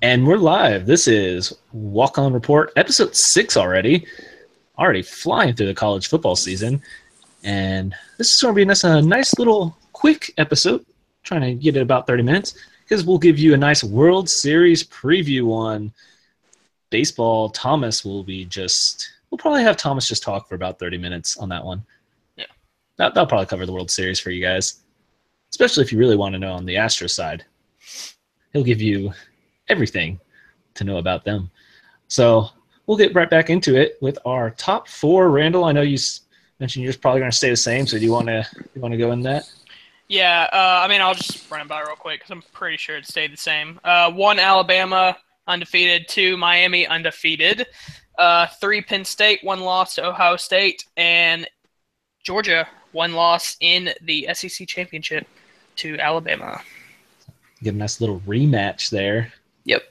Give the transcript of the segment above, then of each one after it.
And we're live. This is Walk On Report, episode 6 already. Already flying through the college football season. And this is going to be a nice little quick episode, trying to get it about 30 minutes, because we'll give you a nice World Series preview on baseball. We'll probably have Thomas just talk for about 30 minutes on that one. Yeah. That'll probably cover the World Series for you guys, especially if you really want to know on the Astros side. He'll give you everything to know about them. So we'll get right back into it with our top 4. Randall, I know you mentioned you're probably going to stay the same, so do you want to go in that? Yeah, I'll just run it by real quick because I'm pretty sure it stayed the same. 1, Alabama, undefeated. 2, Miami, undefeated. 3, Penn State, 1 loss to Ohio State. And Georgia, 1 loss in the SEC championship to Alabama. Get a nice little rematch there. Yep.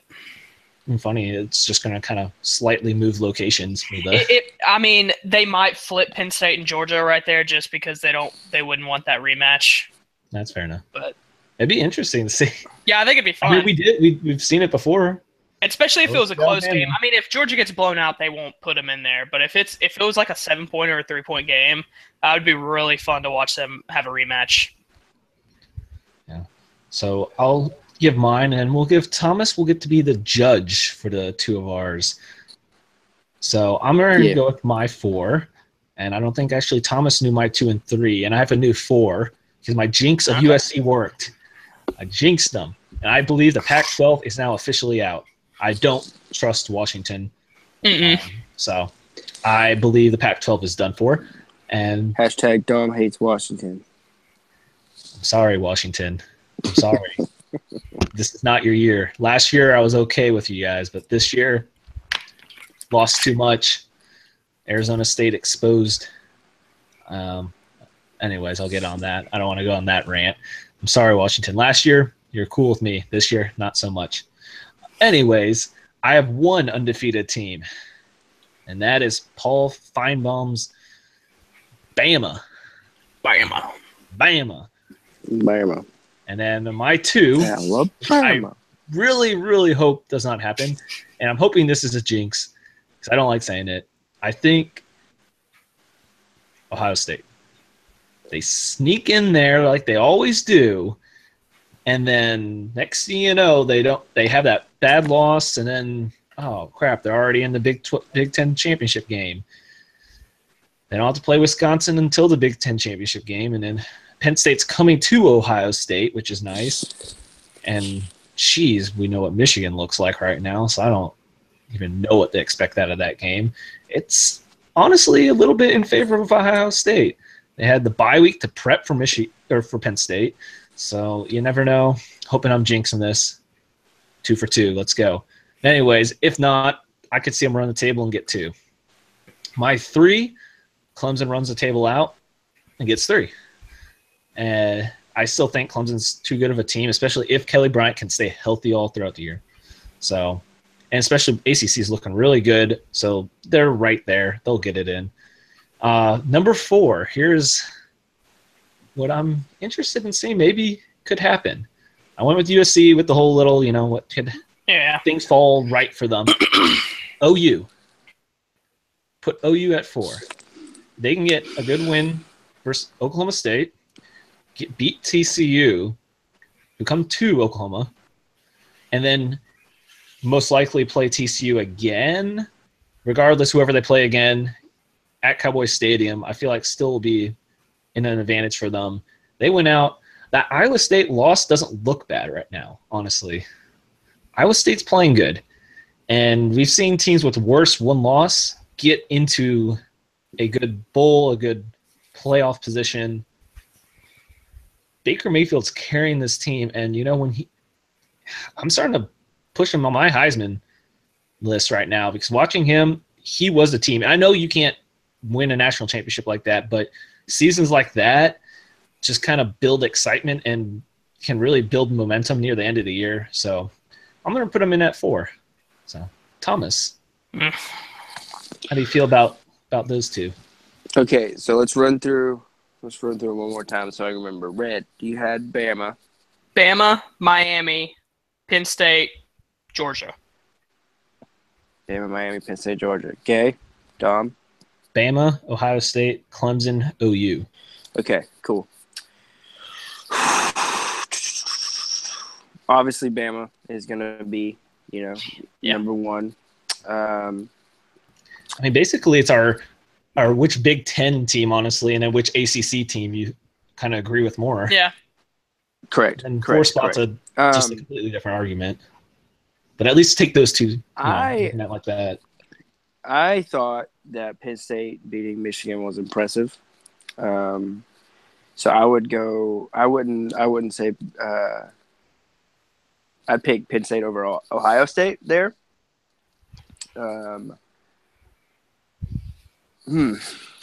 And funny, it's just going to kind of slightly move locations. They might flip Penn State and Georgia right there just because they wouldn't want that rematch. That's fair enough. But it'd be interesting to see. Yeah, I think it'd be fun. We've seen it before. Especially if it was a close game. If Georgia gets blown out, they won't put them in there. But if it was like a 7-point or a 3-point game, it would be really fun to watch them have a rematch. Yeah. So I'll give mine, and we'll get to be the judge for the 2 of ours. So I'm going to go with my 4, and I don't think actually Thomas knew my 2 and 3, and I have a new 4 because my jinx of USC worked. I jinxed them, and I believe the Pac-12 is now officially out. I don't trust Washington. So I believe the Pac-12 is done for. And hashtag Dom hates Washington. I'm sorry, Washington. I'm sorry. This is not your year. Last year I was okay with you guys, but this year lost too much. Arizona State exposed. Anyways, I'll get on that. I don't want to go on that rant. I'm sorry, Washington. Last year, you're cool with me. This year, not so much. Anyways, I have one undefeated team, and that is Paul Feinbaum's Bama. Bama. And then my 2, I really, really hope does not happen, and I'm hoping this is a jinx because I don't like saying it. I think Ohio State. They sneak in there like they always do, and then next thing you know, they have that bad loss, and then, oh, crap, they're already in the Big Ten championship game. They don't have to play Wisconsin until the Big Ten championship game, and then Penn State's coming to Ohio State, which is nice. And, geez, we know what Michigan looks like right now, so I don't even know what to expect out of that game. It's honestly a little bit in favor of Ohio State. They had the bye week to prep for for Penn State, so you never know. Hoping I'm jinxing this. 2 for 2. Let's go. Anyways, if not, I could see them run the table and get 2. My 3, Clemson runs the table out and gets 3. And I still think Clemson's too good of a team, especially if Kelly Bryant can stay healthy all throughout the year. So, and especially ACC is looking really good, so they're right there. They'll get it in. Number 4, here's what I'm interested in seeing maybe could happen. I went with USC with the whole little, things fall right for them. OU. Put OU at 4. They can get a good win versus Oklahoma State, beat TCU, who come to Oklahoma, and then most likely play TCU again. Regardless, whoever they play again at Cowboy Stadium, I feel like still will be in an advantage for them. They went out. That Iowa State loss doesn't look bad right now, honestly. Iowa State's playing good. And we've seen teams with worse one loss get into a good bowl, a good playoff position. Baker Mayfield's carrying this team, and I'm starting to push him on my Heisman list right now because watching him, he was the team. I know you can't win a national championship like that, but seasons like that just kind of build excitement and can really build momentum near the end of the year. So I'm going to put him in at 4. So Thomas, how do you feel about those 2? Okay, so let's run through one more time so I can remember. Red, you had Bama. Bama, Miami, Penn State, Georgia. Bama, Miami, Penn State, Georgia. Okay, Dom. Bama, Ohio State, Clemson, OU. Okay, cool. Obviously, Bama is going to be, number one. I mean, basically, it's our which Big Ten team, honestly, and then which ACC team you kind of agree with more. Yeah. Correct. And correct, 4 spots correct. are just a completely different argument. But at least take those two, looking at like that. I thought that Penn State beating Michigan was impressive. So I would go. I wouldn't say. I'd pick Penn State over Ohio State there.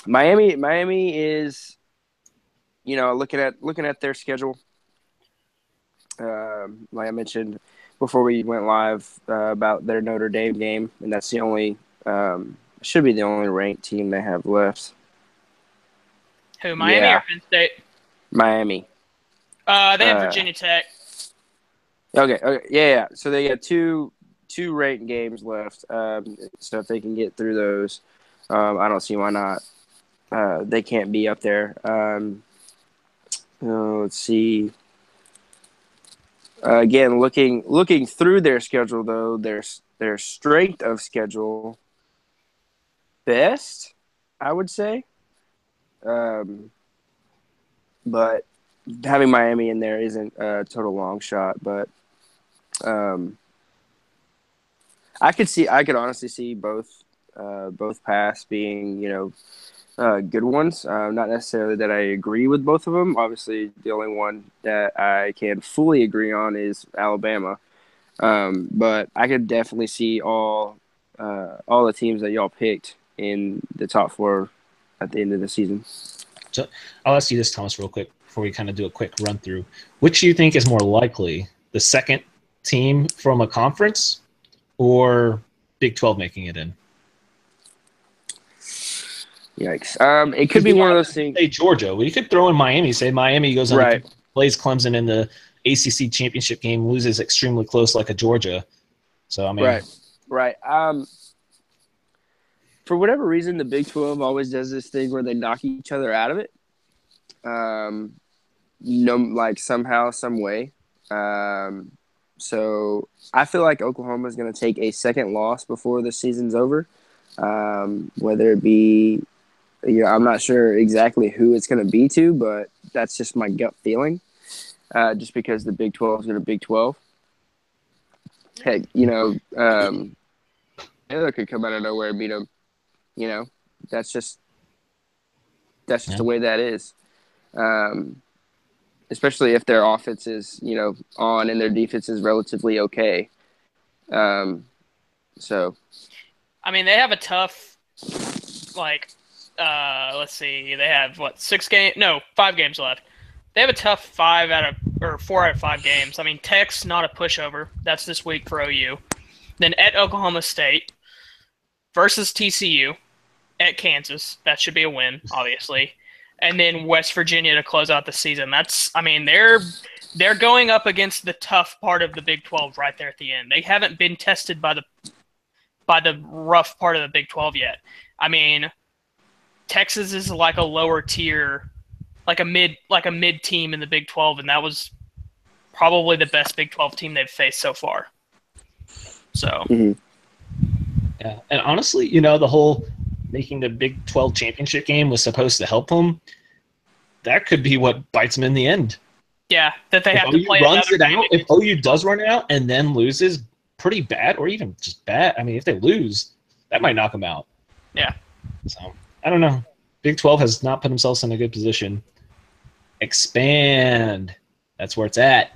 Miami is, looking at their schedule. Like I mentioned before we went live about their Notre Dame game, and that's the only should be the only ranked team they have left. Who, Miami or Penn State? Miami. They have Virginia Tech. Okay, yeah. So they got two ranked games left. So if they can get through those, I don't see why not. They can't be up there. Let's see. Again, looking through their schedule, though, their strength of schedule best, I would say. But having Miami in there isn't a total long shot. But I could honestly see both paths being, good ones. Not necessarily that I agree with both of them. Obviously, the only one that I can fully agree on is Alabama. But I could definitely see all the teams that y'all picked in the top 4 at the end of the season. So I'll ask you this, Thomas, real quick before we kind of do a quick run through. Which do you think is more likely, the second team from a conference or Big 12 making it in? Yikes. It could be one of those things. Say Georgia. We could throw in Miami. Say Miami goes on Right. plays Clemson in the ACC championship game, loses extremely close like a Georgia. So, I mean. Right. For whatever reason, the Big 12 always does this thing where they knock each other out of it. Somehow, some way. So I feel like Oklahoma is going to take a second loss before the season's over. Whether it be, I'm not sure exactly who it's going to be to, but that's just my gut feeling. Just because the Big 12 is going to Big 12. Heck, Taylor could come out of nowhere and beat them. That's just the way that is. Especially if their offense is, on and their defense is relatively okay. So. I mean, they have a tough, let's see, they have, 5 games left. They have a tough 4 out of 5 games. I mean, Tech's not a pushover. That's this week for OU. Then at Oklahoma State versus TCU, at Kansas. That should be a win, obviously. And then West Virginia to close out the season. They're going up against the tough part of the Big 12 right there at the end. They haven't been tested by the rough part of the Big 12 yet. I mean, Texas is like a lower tier, like a mid team in the Big 12, and that was probably the best Big 12 team they've faced so far. So. Mm-hmm. Yeah, and honestly, the whole making the Big 12 championship game was supposed to help them. That could be what bites them in the end. Yeah, that they have to play runs it out. If OU does run it out and then loses pretty bad, or even just bad, I mean, if they lose, that might knock them out. Yeah. So, I don't know. Big 12 has not put themselves in a good position. Expand. That's where it's at.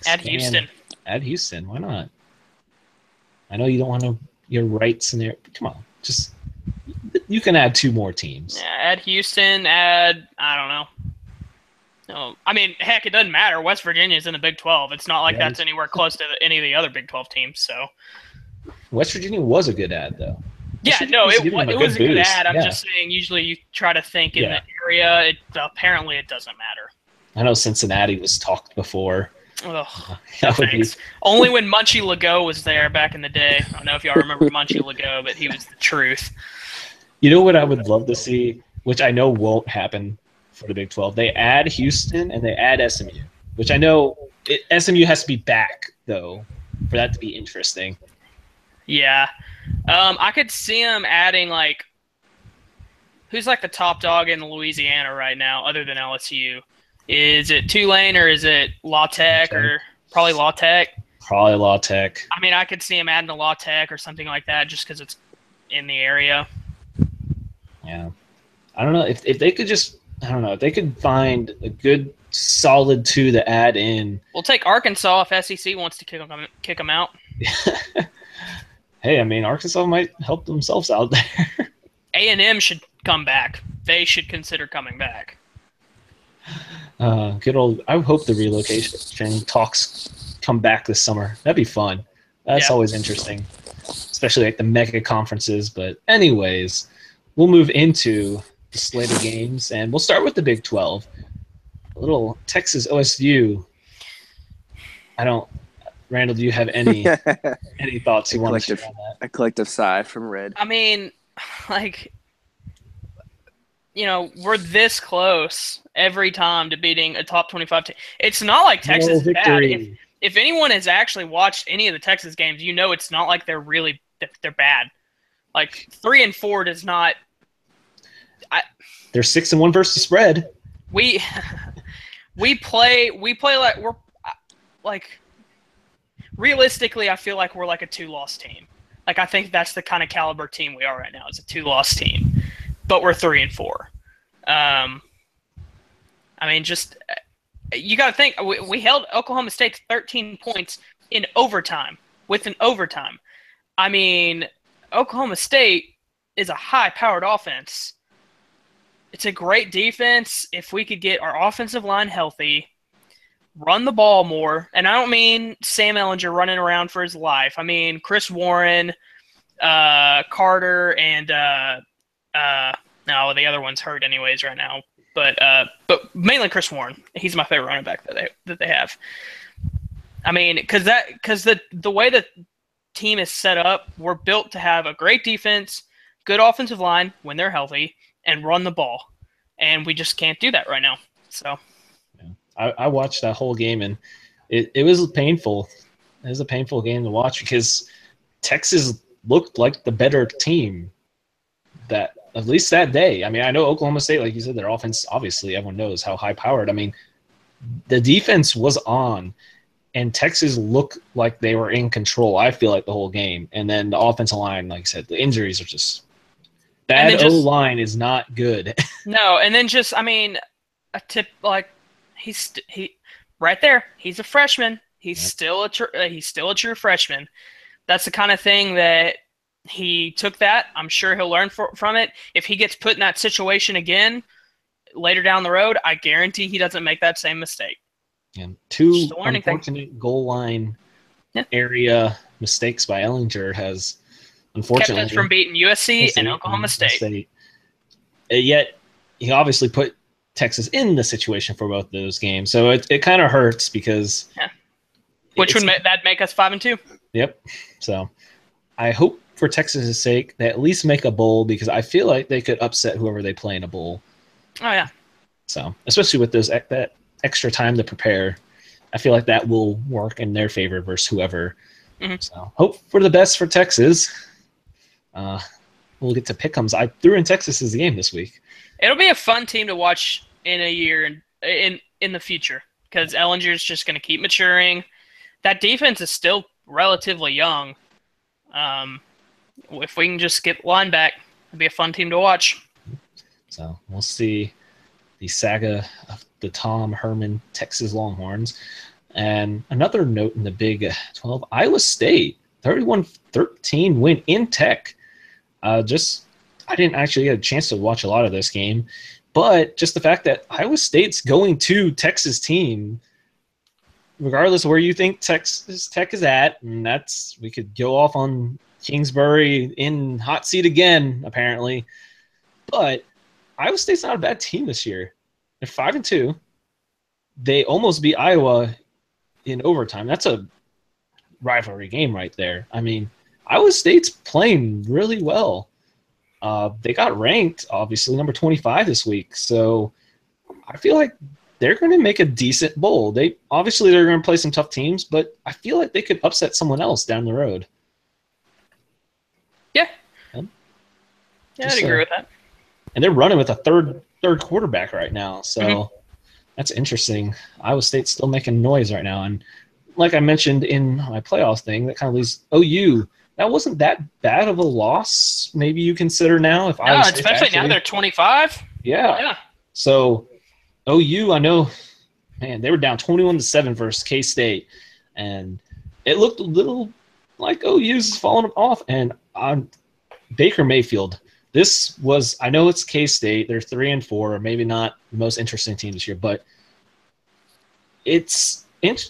Add Houston. Add Houston. Why not? I know you don't want your rights in there. Come on. You can add 2 more teams. Yeah, add Houston, I don't know. No, I mean, heck, it doesn't matter. West Virginia's in the Big 12. It's not like that's anywhere close to any of the other Big 12 teams. So, West Virginia was a good ad, though. Yeah, no, it was a good ad. I'm just saying, usually you try to think in that area. Apparently, it doesn't matter. I know Cincinnati was talked before. Ugh, no That would be. thanks. Only when Munchie Legault was there back in the day. I don't know if y'all remember Munchie Legault, but he was the truth. You know what I would love to see, which I know won't happen for the Big 12? They add Houston and they add SMU, which I know SMU has to be back, though, for that to be interesting. Yeah. I could see him adding, like, who's like the top dog in Louisiana right now, other than LSU? Is it Tulane or is it La Tech or probably La Tech? Probably La Tech. I mean, I could see him adding a La Tech or something like that just because it's in the area. Yeah. I don't know if they could just, I don't know, if they could find a good solid 2 to add in. We'll take Arkansas if SEC wants to kick them out. Hey, I mean, Arkansas might help themselves out there. A&M should come back. They should consider coming back. Good old. I hope the relocation talks come back this summer. That'd be fun. That's always interesting, especially like the mega conferences. But anyways, we'll move into the slate of games, and we'll start with the Big 12. A little Texas OSU. Randall, do you have any thoughts you want to share on that? A collective sigh from Red. I mean, like, we're this close every time to beating a top 25 team. It's not like Texas is bad. If anyone has actually watched any of the Texas games, it's not like they're bad. Like 3-4 does not. They're 6-1 versus spread. We play like we're like. Realistically, I feel like we're like a 2-loss team. Like I think that's the kind of caliber team we are right now, is a 2-loss team, but we're 3-4. I mean, just you got to think we held Oklahoma State to 13 points in overtime with an overtime. I mean, Oklahoma State is a high-powered offense. It's a great defense. If we could get our offensive line healthy, run the ball more, and I don't mean Sam Ehlinger running around for his life. I mean Chris Warren, Carter, and no, the other one's hurt anyways right now. But mainly Chris Warren. He's my favorite running back that they have. I mean, because the way the team is set up, we're built to have a great defense, good offensive line when they're healthy, and run the ball, and we just can't do that right now. So. I watched that whole game, and it was painful. It was a painful game to watch because Texas looked like the better team that at least that day. I mean, I know Oklahoma State, like you said, their offense, obviously everyone knows how high-powered. I mean, the defense was on, and Texas looked like they were in control, I feel like, the whole game. And then the offensive line, like I said, the injuries are just – bad O-line is not good. No, and then just, I mean, a tip like – he right there. He's a freshman. He's still a true freshman. That's the kind of thing that he took that. I'm sure he'll learn from it. If he gets put in that situation again later down the road, I guarantee he doesn't make that same mistake. And 2 unfortunate goal line area mistakes by Ehlinger has unfortunately kept us from beating USC and Oklahoma State. Yet he obviously put Texas in the situation for both of those games, so it kind of hurts because which would make us 5-2. Yep. So I hope for Texas's sake they at least make a bowl, because I feel like they could upset whoever they play in a bowl. Oh yeah. So especially with that extra time to prepare, I feel like that will work in their favor versus whoever. Mm-hmm. So hope for the best for Texas. We'll get to pick'ems. I threw in Texas as the game this week. It'll be a fun team to watch in a year in the future, because Ehlinger's just going to keep maturing. That defense is still relatively young. If we can just get line back, it'll be a fun team to watch. So we'll see the saga of the Tom Herman Texas Longhorns. And another note in the Big 12, Iowa State, 31-13 win in Tech. I didn't actually get a chance to watch a lot of this game, but just the fact that Iowa State's going to Texas team, regardless of where you think Texas Tech is at, and we could go off on Kingsbury in hot seat again, apparently. But Iowa State's not a bad team this year. They're 5-2. They almost beat Iowa in overtime. That's a rivalry game right there. I mean, Iowa State's playing really well. They got ranked, obviously, number 25 this week. So I feel like they're going to make a decent bowl. They're going to play some tough teams, but I feel like they could upset someone else down the road. Yeah. Yeah, I'd agree with that. And they're running with a third quarterback right now. So that's interesting. Iowa State's still making noise right now. And like I mentioned in my playoff thing, that kind of leaves OU. That wasn't that bad of a loss. Maybe you consider now if Iowa State's especially now they're 25. Yeah. So OU, I know, man, they were down 21-7 versus K-State, and it looked a little like OU's falling off. And on Baker Mayfield, I know it's K-State. They're 3-4, maybe not the most interesting team this year, but it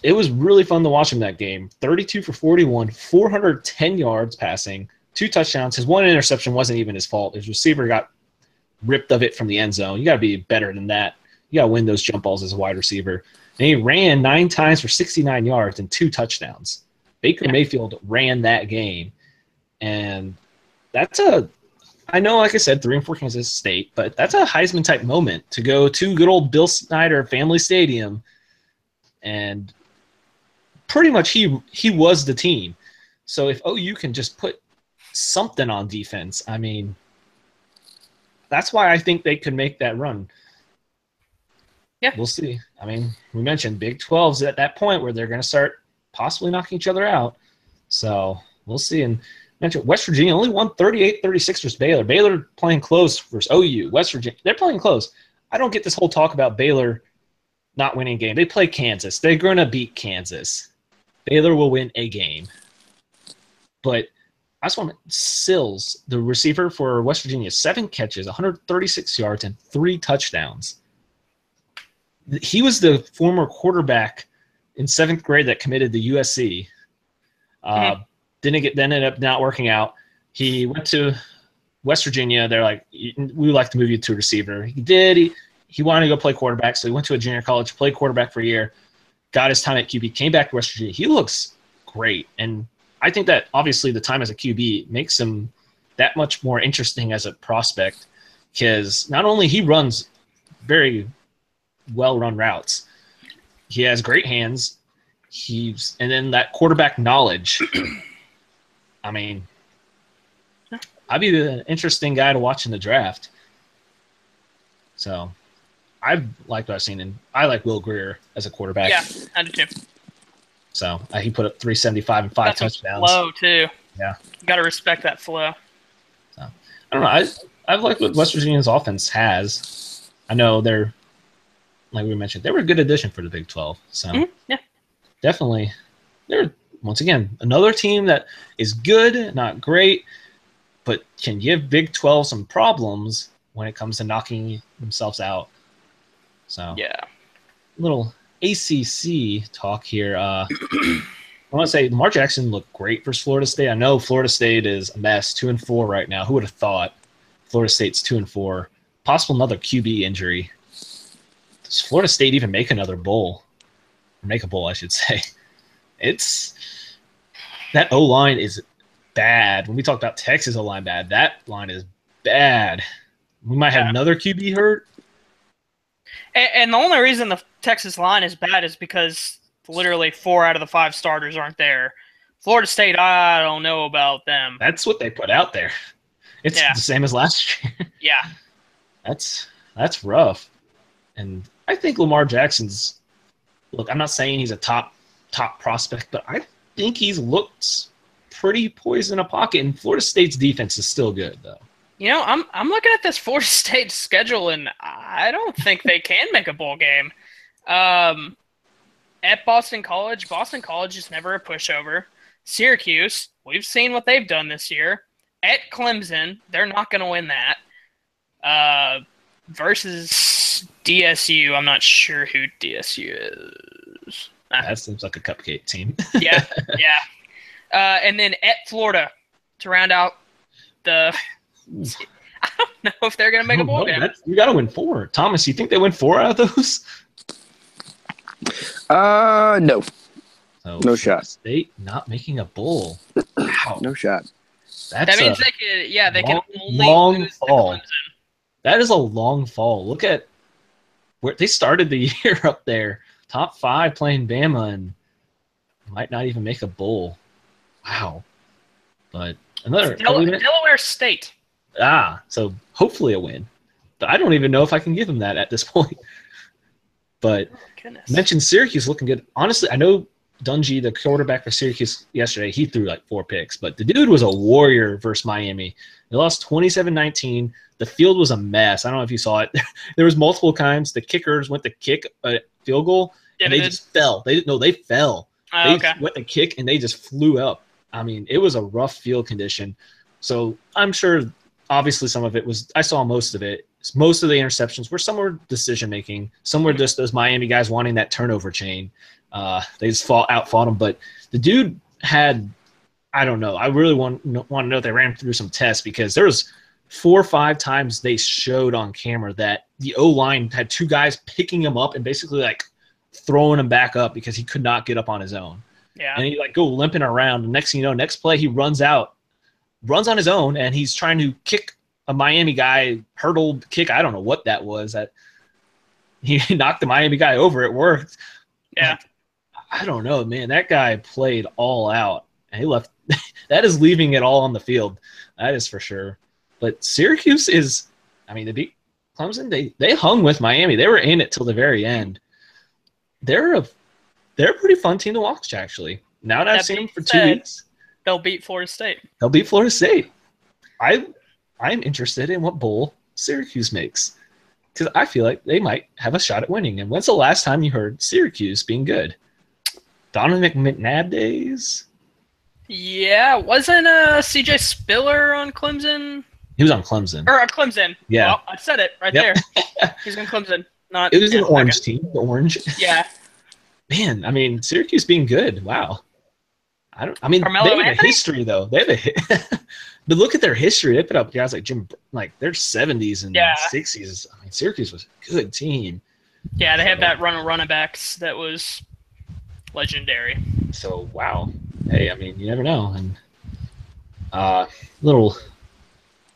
was really fun to watch him that game. 32 for 41, 410 yards passing, 2 touchdowns. His one interception wasn't even his fault. His receiver got ripped of it from the end zone. You got to be better than that. You got to win those jump balls as a wide receiver. And he ran 9 times for 69 yards and 2 touchdowns. Baker Mayfield ran that game. And I know, like I said, 3-4 Kansas State, but that's a Heisman-type moment to go to good old Bill Snyder Family Stadium. And pretty much he was the team. So if OU can just put something on defense, I mean, that's why I think they could make that run. Yeah. We'll see. I mean, we mentioned Big 12's at that point where they're going to start possibly knocking each other out. So we'll see. And mentioned West Virginia only won 38-36 versus Baylor. Baylor playing close versus OU. West Virginia, they're playing close. I don't get this whole talk about Baylor not winning a game. They play Kansas. They're going to beat Kansas. Baylor will win a game. But I just want Sills, the receiver for West Virginia, 7 catches, 136 yards, and 3 touchdowns. He was the former quarterback in 7th grade that committed to USC. Then ended up not working out. He went to West Virginia. They're like, we would like to move you to a receiver. He did. He wanted to go play quarterback, so he went to a junior college, played quarterback for a year, got his time at QB, came back to West Virginia. He looks great, and I think that obviously the time as a QB makes him that much more interesting as a prospect because not only he runs very well-run routes, he has great hands, and then that quarterback knowledge. I mean, I'd be an interesting guy to watch in the draft. So I like what I've seen, and I like Will Grier as a quarterback. Yeah, I do too. So he put up 375 and 5 touchdowns. Flow too. Yeah, you got to respect that flow. So I don't know. I've liked what West Virginia's offense has. I know they're, like we mentioned, they were a good addition for the Big 12. So definitely, they're once again another team that is good, not great, but can give Big 12 some problems when it comes to knocking themselves out. So little ACC talk here. I want to say Lamar Jackson looked great versus Florida State. I know Florida State is a mess, 2-4 right now. Who would have thought Florida State's 2-4? Possible another QB injury. Does Florida State even make another bowl? Or make a bowl, I should say. That O-line is bad. When we talk about Texas O-line bad, that line is bad. We might have another QB hurt. And the only reason the Texas line is bad is because literally 4 out of the 5 starters aren't there. Florida State, I don't know about them. That's what they put out there. It's the same as last year. Yeah. That's rough. And I think Lamar Jackson's – look, I'm not saying he's a top prospect, but I think he's looked pretty poised in a pocket, and Florida State's defense is still good, though. You know, I'm looking at this Florida State schedule, and I don't think they can make a bowl game. At Boston College is never a pushover. Syracuse, we've seen what they've done this year. At Clemson, they're not going to win that. Versus DSU, I'm not sure who DSU is. That seems like a cupcake team. Yeah. And then at Florida to round out the – I don't know if they're going to make a bowl game. You got to win 4. Thomas, you think they win 4 out of those? No. So No shot. State not making a bowl. Wow. No shot. That's That means a they could, yeah, they can only long lose to fall. Clemson. That is a long fall. Look at where they started the year up there. Top 5 playing Bama and might not even make a bowl. Wow. But another Delaware State. So hopefully a win. But I don't even know if I can give them that at this point. But mentioned Syracuse looking good. Honestly, I know Dungy, the quarterback for Syracuse yesterday, he threw like 4 picks, but the dude was a warrior versus Miami. They lost 27-19. The field was a mess. I don't know if you saw it. There was multiple times the kickers went to kick a field goal and they just fell. They fell. They went to kick and they just flew up. I mean, it was a rough field condition. So I'm sure obviously some of it was – I saw most of it. Most of the interceptions were some were decision-making. Some were just those Miami guys wanting that turnover chain. They just outfought him. But the dude had – I don't know. I really want to know if they ran through some tests because there was 4 or 5 times they showed on camera that the O-line had 2 guys picking him up and basically like throwing him back up because he could not get up on his own. Yeah. And he like go limping around. And next thing you know, next play he runs on his own, and he's trying to kick a Miami guy, hurdle kick. I don't know what that was. That he knocked the Miami guy over. It worked. Yeah. Like, I don't know, man. That guy played all out. And he left. That is leaving it all on the field. That is for sure. But Syracuse is, I mean, they beat Clemson. They hung with Miami. They were in it till the very end. They're a pretty fun team to watch, actually. Now that I've seen them for 2 weeks. They'll beat Florida State. They'll beat Florida State. I'm interested in what bowl Syracuse makes because I feel like they might have a shot at winning. And when's the last time you heard Syracuse being good? Donovan McNabb days? Yeah, wasn't CJ Spiller on Clemson? He was on Clemson. Or on Clemson. Yeah. Well, I said it right there. He's on Clemson. It was an orange team. The orange. Yeah. Man, I mean, Syracuse being good. Wow. They have a history, though. They have but look at their history. They put up guys like their 70s and 60s. I mean, Syracuse was a good team. Yeah, they have that run of running backs that was legendary. So, wow. Hey, I mean, you never know. And I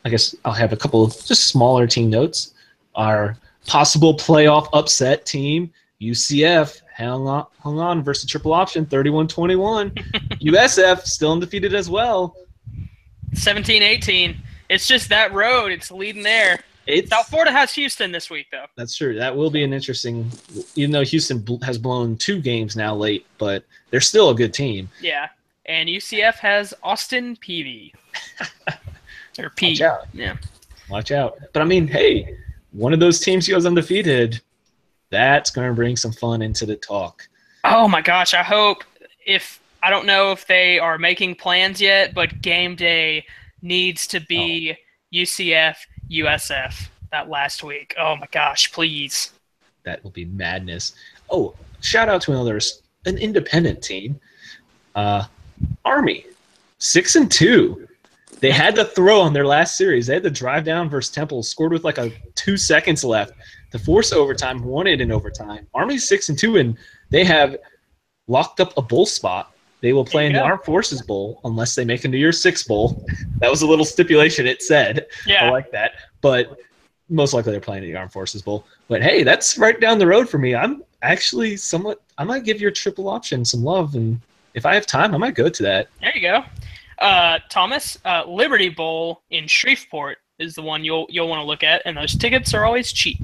guess I'll have a couple of just smaller team notes. Our possible playoff upset team, UCF, hung on versus triple option, 31-21. USF still undefeated as well. 17-18. It's just that road. It's leading there. South Florida has Houston this week, though. That's true. That will be an interesting – even though Houston has blown 2 games now late, but they're still a good team. Yeah. And UCF has Austin Peay. Or P. Watch out. Yeah. Watch out. But, I mean, hey, one of those teams goes undefeated. That's going to bring some fun into the talk. Oh, my gosh. I hope I don't know if they are making plans yet, but game day needs to be UCF, USF that last week. Oh, my gosh. Please. That will be madness. Oh, shout out to an independent team. Army, 6-2. They had to throw on their last series. They had to drive down versus Temple, scored with 2 seconds left to force overtime, won it in overtime. Army's 6-2, and they have locked up a bowl spot. They will play in the Armed Forces Bowl unless they make a New Year's Six Bowl. That was a little stipulation it said. Yeah. I like that. But most likely they're playing in the Armed Forces Bowl. But, hey, that's right down the road for me. I'm actually I might give your triple option some love, and if I have time, I might go to that. There you go. Thomas, Liberty Bowl in Shreveport is the one you'll want to look at, and those tickets are always cheap.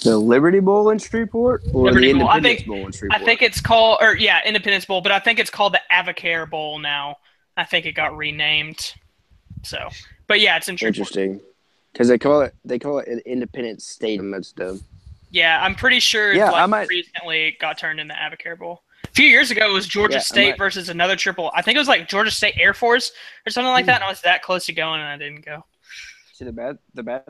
The Liberty Bowl in Shreveport, or Liberty the Bowl. Independence Bowl in Shreveport? I think it's called, Independence Bowl, but I think it's called the Avocare Bowl now. I think it got renamed. So, but yeah, it's in Shreveport. Interesting, because they call it an Independence Stadium. That's dumb. Yeah, I'm pretty sure recently it got turned into Avocare Bowl. A few years ago, it was Georgia State versus another triple. I think it was like Georgia State Air Force or something like that, and I was that close to going, and I didn't go. See, the bad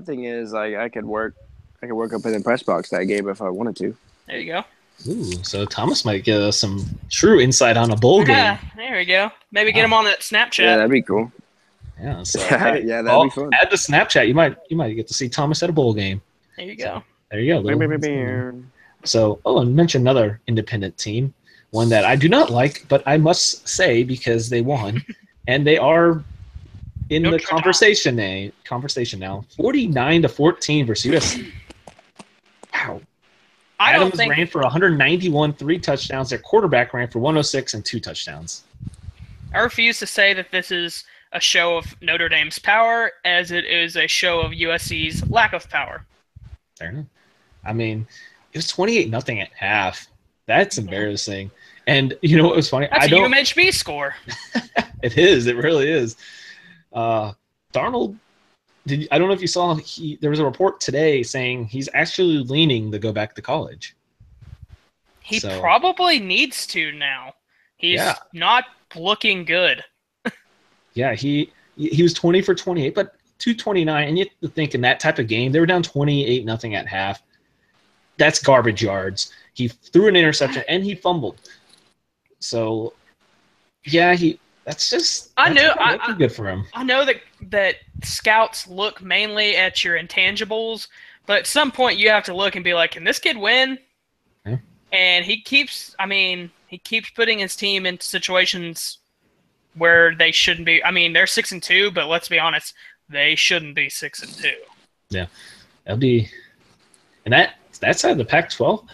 thing is, I could work up in the press box that game if I wanted to. There you go. Ooh, so Thomas might get us some true insight on a bowl game. Yeah, there we go. Maybe get him on that Snapchat. Yeah, that'd be cool. Yeah, so that'd be fun. Add the Snapchat. You might get to see Thomas at a bowl game. There you go. There you go. So, and mention another independent team, one that I do not like, but I must say because they won, and they are in the conversation now. 49-14 versus USC. Wow. Adams ran for 191, 3 touchdowns. Their quarterback ran for 106 and 2 touchdowns. I refuse to say that this is a show of Notre Dame's power, as it is a show of USC's lack of power. Fair enough. I mean, it was 28-0 at half. That's embarrassing. And you know what was funny? That's a UMHB score. It is. It really is. Darnold, I don't know if you saw, there was a report today saying he's actually leaning to go back to college. He probably needs to now. He's not looking good. Yeah, he was 20 for 28, but 229. And you have to think in that type of game, they were down 28-0 at half. That's garbage yards. He threw an interception and he fumbled. So, yeah, that's good for him. I know that scouts look mainly at your intangibles, but at some point you have to look and be like, can this kid win? Yeah. And he keeps putting his team into situations where they shouldn't be. I mean, they're 6-2, but let's be honest, they shouldn't be 6-2. Yeah, that'll be, and that side of the Pac-12.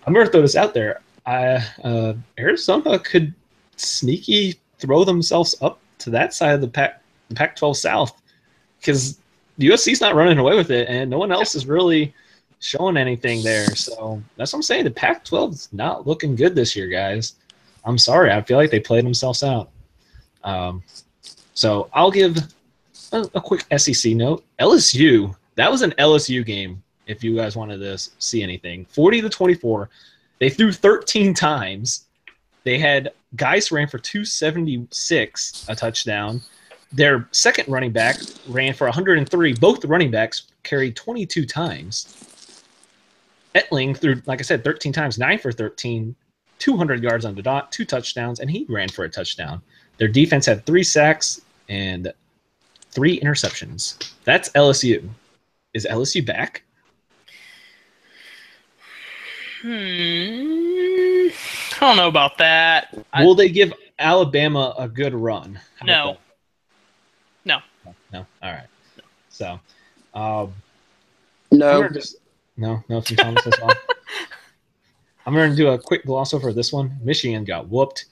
I'm gonna throw this out there. Arizona could sneaky throw themselves up to that side of the Pac-12 South, because USC's not running away with it, and no one else is really showing anything there. So that's what I'm saying. The Pac-12 is not looking good this year, guys. I'm sorry. I feel like they played themselves out. So I'll give a quick SEC note. LSU, that was an LSU game, if you guys wanted to see anything. 40-24. They threw 13 times. They had Geis ran for 276, a touchdown. Their second running back ran for 103. Both running backs carried 22 times. Etling threw, like I said, 13 times, 9 for 13, 200 yards on the dot, 2 touchdowns, and he ran for a touchdown. Their defense had 3 sacks and 3 interceptions. That's LSU. Is LSU back? I don't know about that. Will they give Alabama a good run? No. No. All right. So, no. No, from Thomas as well. I'm going to do a quick gloss over this one. Michigan got whooped.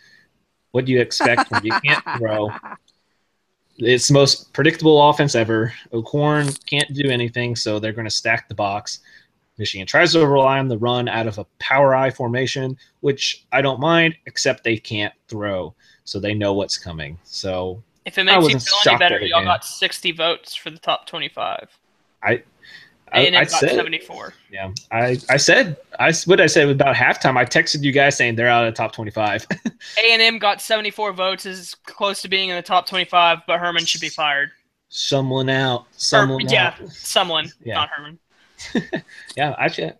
What do you expect when you can't throw? It's the most predictable offense ever. O'Korn can't do anything, so they're going to stack the box. Michigan tries to rely on the run out of a power I formation, which I don't mind, except they can't throw, so they know what's coming. So if it makes you feel any better, y'all got 60 votes for the top 25. A&M got 74. Yeah, I said about halftime. I texted you guys saying they're out of the top 25. A&M got 74 votes, is close to being in the top 25, but Herman should be fired. Someone out. Yeah, not Herman. Yeah, actually.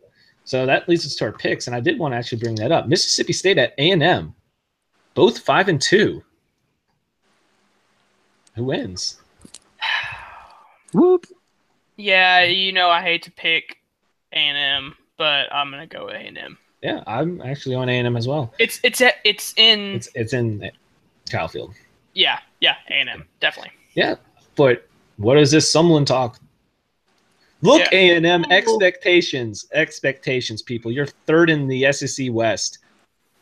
So that leads us to our picks, and I did want to actually bring that up. Mississippi State at A&M, both 5-2. Who wins? Whoop. Yeah, I hate to pick A&M, but I'm gonna go with A&M. Yeah, I'm actually on A&M as well. It's in Kyle Field. Yeah, A&M definitely. Yeah, but what is this Sumlin talk? Look, yeah. A&M expectations, people. You're third in the SEC West.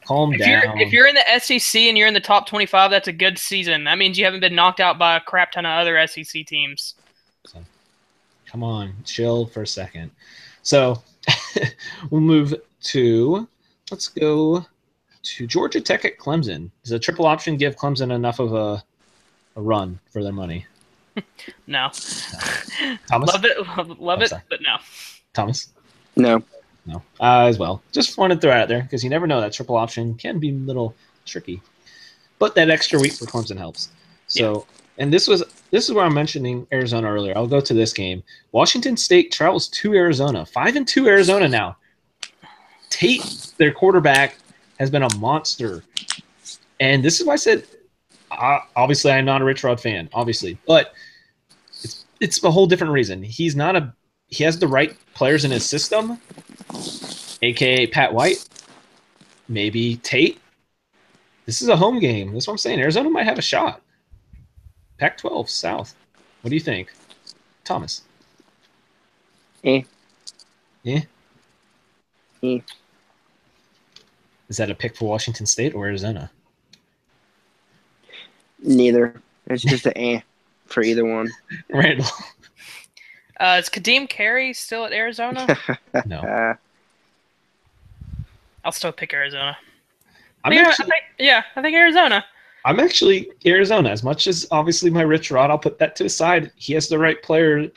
Calm down. If you're in the SEC and you're in the top 25, that's a good season. That means you haven't been knocked out by a crap ton of other SEC teams. So, come on, chill for a second. So we'll move to, let's go to Georgia Tech at Clemson. Does a triple option give Clemson enough of a run for their money? No. Thomas? Love it, but no. Thomas? No. As well. Just wanted to throw it out there because you never know. That triple option can be a little tricky. But that extra week for Clemson helps. So, and this is where I'm mentioning Arizona earlier. I'll go to this game. Washington State travels to Arizona. 5-2 Arizona now. Tate, their quarterback, has been a monster. And this is why I said, obviously I'm not a Rich Rod fan, obviously. But it's a whole different reason. He has the right players in his system, aka Pat White, maybe Tate. This is a home game. That's what I'm saying. Arizona might have a shot. Pac-12 South. What do you think, Thomas? Eh. Yeah. Eh. Is that a pick for Washington State or Arizona? Neither. It's just an for either one. Randall. Is Kadeem Carey still at Arizona? No. I'll still pick Arizona. I think Arizona. I'm actually Arizona. As much as obviously my Rich Rod, I'll put that to the side. He has the right player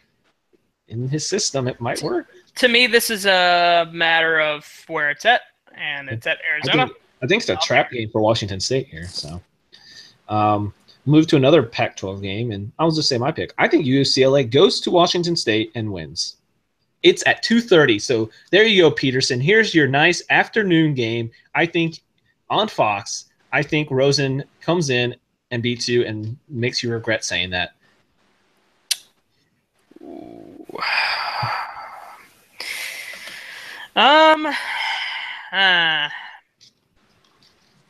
in his system. It might work. To me, this is a matter of where it's at, and it's at Arizona. I think it's a trap game for Washington State here. So, move to another Pac-12 game, and I'll just say my pick. I think UCLA goes to Washington State and wins. It's at 2:30. So there you go, Peterson. Here's your nice afternoon game. I think on Fox. I think Rosen comes in and beats you and makes you regret saying that.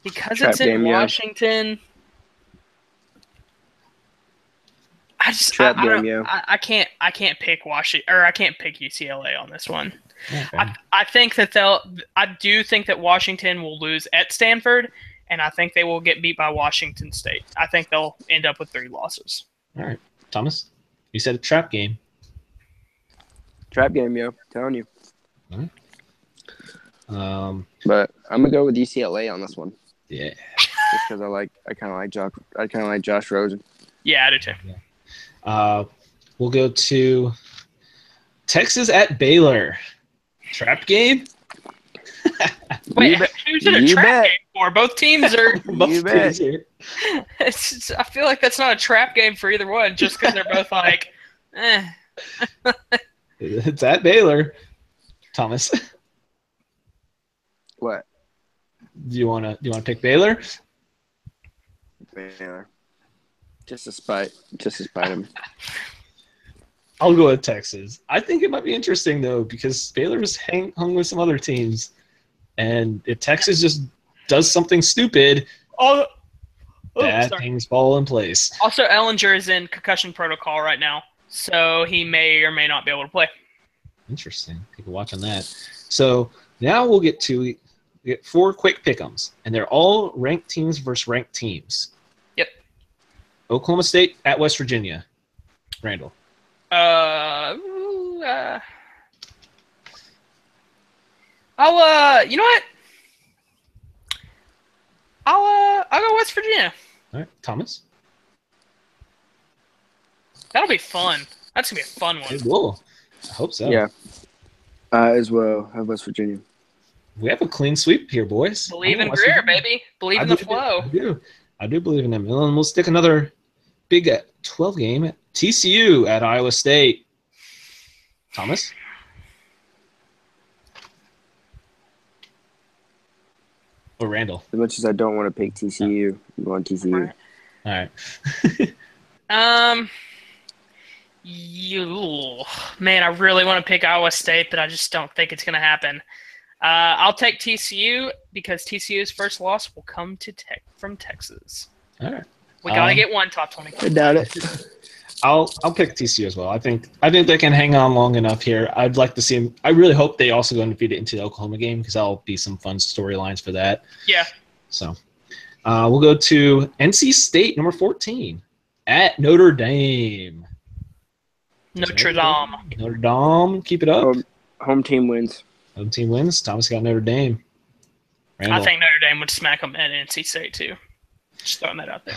Because Trap it's in game, yeah. Washington. I can't pick Washington, or I can't pick UCLA on this one. Okay. I do think that Washington will lose at Stanford, and I think they will get beat by Washington State. I think they'll end up with 3 losses. All right, Thomas, you said a trap game. Trap game, yo. Telling you. All right. But I'm gonna go with UCLA on this one. Yeah. Just because I kind of like Josh Rosen. Yeah, I do too. We'll go to Texas at Baylor. Trap game? Wait, who's it a trap game for? Both teams are. You bet. I feel like that's not a trap game for either one, just because they're both like, eh. It's at Baylor. Thomas, What? do you wanna pick Baylor? Baylor. Just to spite him. I'll go with Texas. I think it might be interesting though because Baylor's hung with some other teams, and if Texas just does something stupid, bad things fall in place. Also, Ellinger is in concussion protocol right now, so he may or may not be able to play. Interesting. People watching that. So now we'll get 4 quick pick'ems, and they're all ranked teams versus ranked teams. Yep. Oklahoma State at West Virginia. Randall. I'll you know what? I'll go West Virginia. All right, Thomas. That'll be fun. That's gonna be a fun one. It will. I hope so. Yeah. As well, have West Virginia. We have a clean sweep here, boys. Believe in Greer, baby. Believe in the flow. I do believe in him. And we'll stick another big 12 game. TCU at Iowa State. Thomas? Or Randall? As much as I don't want to pick TCU, I'm going TCU. All right. Man, I really want to pick Iowa State, but I just don't think it's going to happen. I'll take TCU because TCU's first loss will come from Texas. All right. We got to get one top 20. I doubt it. I'll pick TCU as well. I think they can hang on long enough here. I'd like to see them. I really hope they also go undefeated into the Oklahoma game because that'll be some fun storylines for that. Yeah. So we'll go to NC State, number 14, at Notre Dame. Notre Dame. Notre Dame, keep it up. Home team wins. Home team wins. Thomas got Notre Dame. Randall. I think Notre Dame would smack them at NC State too. Just throwing that out there.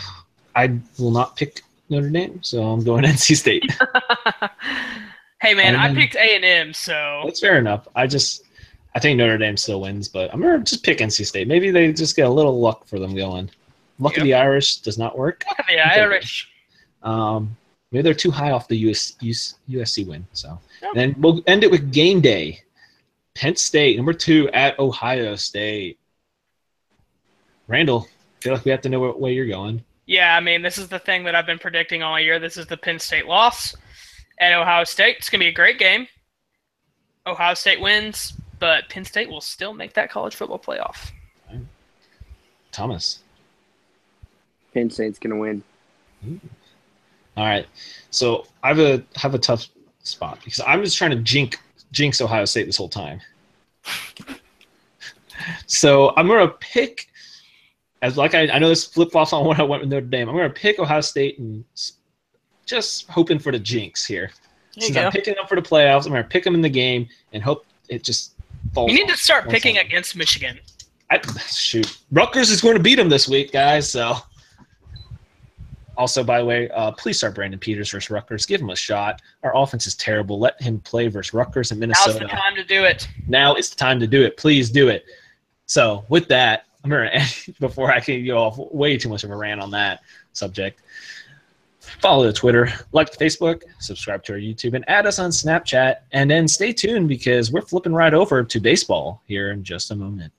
I will not pick Notre Dame, so I'm going NC State. Hey man, I picked A&M, so that's fair enough. I think Notre Dame still wins, but I'm gonna just pick NC State. Maybe they just get a little luck for them going. Luck of the Irish does not work. Luck of the Irish. Maybe they're too high off the USC win. So then we'll end it with game day. Penn State, number 2 at Ohio State. Randall, I feel like we have to know what way you're going. Yeah, I mean, this is the thing that I've been predicting all year. This is the Penn State loss at Ohio State. It's going to be a great game. Ohio State wins. but Penn State will still make that college football playoff. Thomas. Penn State's gonna win. All right. So I have a tough spot because I'm just trying to jinx Ohio State this whole time. So I'm gonna pick I know this flip flops on what I went with Notre Dame. I'm gonna pick Ohio State and just hoping for the jinx here. Since I'm picking them for the playoffs, I'm gonna pick them in the game and hope it just falls. You need to start picking against Michigan. Shoot, Rutgers is going to beat them this week, guys. So. Also, by the way, please start Brandon Peters versus Rutgers. Give him a shot. Our offense is terrible. Let him play versus Rutgers and Minnesota. Now's the time to do it. Now is the time to do it. Please do it. So, with that, I'm going to end before I can go off way too much of a rant on that subject. Follow the Twitter, like the Facebook, subscribe to our YouTube, and add us on Snapchat. And then stay tuned because we're flipping right over to baseball here in just a moment.